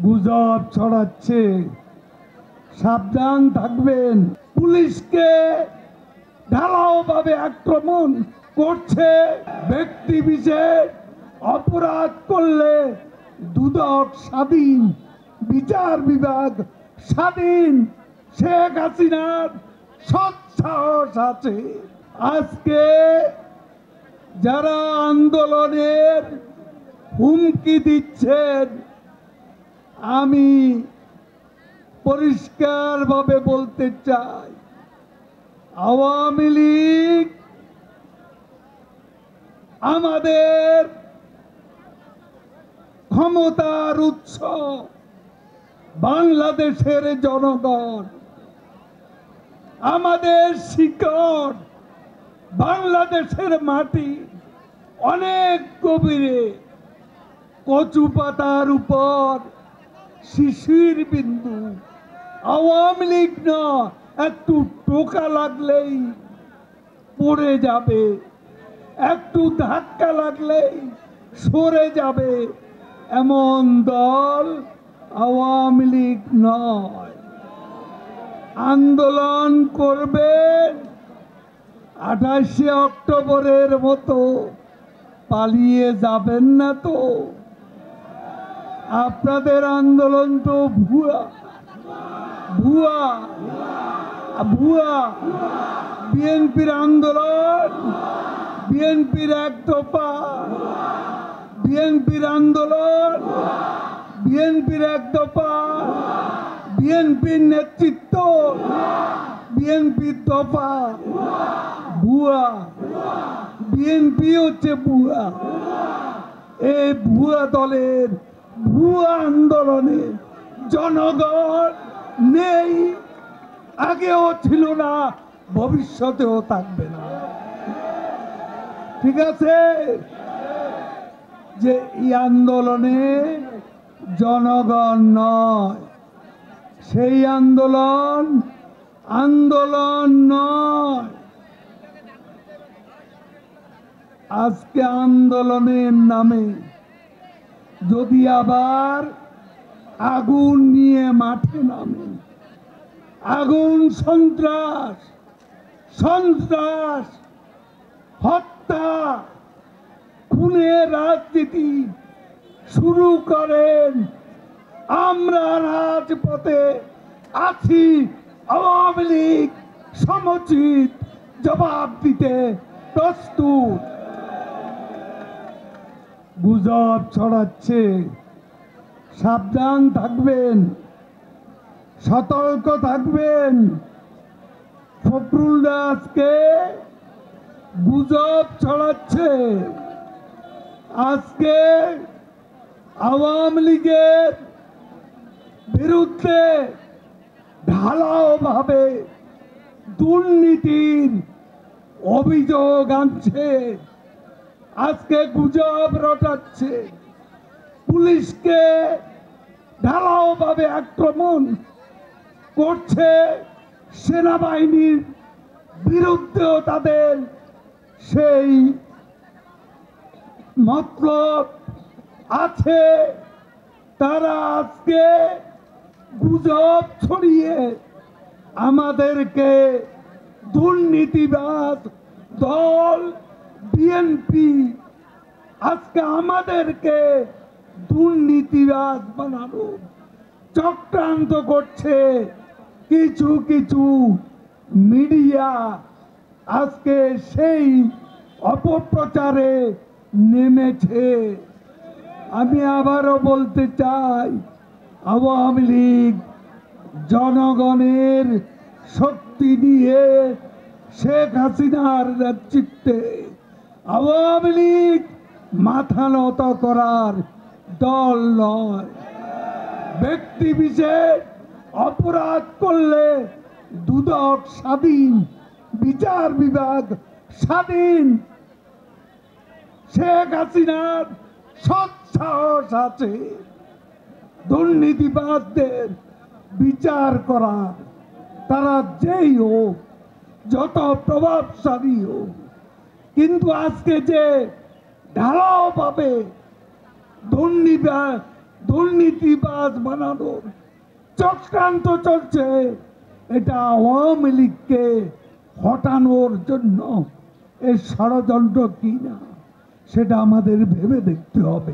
গুজব ছড়াচ্ছে, সাবধান থাকবেন। পুলিশকে ঢালাওভাবে আক্রমণ করছে ব্যক্তি বিশেষ, অপরাধ করলে দুদক স্বাধীন, বিচার বিভাগ স্বাধীন, শেখ হাসিনার সৎসাহস আছে। আজকে যারা আন্দোলনের হুমকি দিচ্ছেন, আমি পরিষ্কারভাবে বলতে চাই, আওয়ামী লীগ আমাদের ক্ষমতার উৎস, বাংলাদেশের জনগণ, আমাদের শিকড় বাংলাদেশের মাটি, অনেক গভীরে, কচু পাতার উপর শিশির বিন্দু। আওয়ামী লীগ না, একটু টোকা লাগলেই পড়ে যাবে, একটু ধাক্কা লাগলেই সরে যাবে, এমন দল আওয়ামী লীগ নয়। আন্দোলন করবেন, 28শে অক্টোবরের মতো পালিয়ে যাবেন না তো? আপনাদের আন্দোলন তো ভুয়া ভুয়া ভুয়া। বিএনপির আন্দোলন, বিএনপির এক দফা, বিএনপির আন্দোলন, বিএনপির এক দফা, বিএনপির নেতৃত্ব, বিএনপির দফা ভুয়া। বিএনপি হচ্ছে ভুয়া। এই ভুয়া দলের ভুয়া আন্দোলনে জনগণ নেই, আগেও ছিল না, ভবিষ্যতেও থাকবে না। ঠিক আছে? যে এই আন্দোলনে জনগণ নয়, সেই আন্দোলন আন্দোলন নয়। আজকে আন্দোলনের নামে যদি আবার আগুন নিয়ে মাঠে নামে, আগুন, সন্ত্রাস, সন্ত্রাস, হত্যা, খুনের রাজনীতি শুরু করেন, আমরা রাজপথে আছি, আওয়ামী লীগ সমুচিত জবাব দিতে প্রস্তুত। গুজব ছড়াচ্ছে, সাবধান থাকবেন, সতর্ক থাকবেন। ফখরুল আজকে গুজব ছড়াচ্ছে। আজকে আওয়ামী লীগের বিরুদ্ধে ঢালাওভাবে দুর্নীতির অভিযোগ আনছে, আজকে গুজব রটাচ্ছে। পুলিশকে ঢালাওভাবে আক্রমণ করছে, সেনাবাহিনীর বিরুদ্ধেও তাদের সেই মতলব আছে। তারা আজকে গুজব ছড়িয়ে আমাদেরকে দুর্নীতিবাদ দল বিএনপি আজকে আমাদেরকে দুর্নীতিবাদ বানানো চক্রান্ত করছে। কিছু কিছু মিডিয়া আজকে সেই অপপ্রচারে নেমেছে। আমি আবারও বলতে চাই, আওয়ামী লীগ জনগণের শক্তি নিয়ে শেখ হাসিনার নেতৃত্বে, আওয়ামী লীগ মাথা নত করার দল নয়। ব্যক্তি বিশেষ অপরাধ করলে দুদক স্বাধীন, বিচার বিভাগ স্বাধীন, শেখ হাসিনার সৎসাহস আছে দুর্নীতিবাদদের বিচার করার। তারা যেই হোক, যত প্রভাবশালী হোক, কিন্তু আজকে যে ঢালাওভাবে দুর্নীতিবাজ বানানোর চক্রান্ত চলছে, এটা আওয়ামী লীগকে হটানোর জন্য এই ষড়যন্ত্র কিনা সেটা আমাদের ভেবে দেখতে হবে।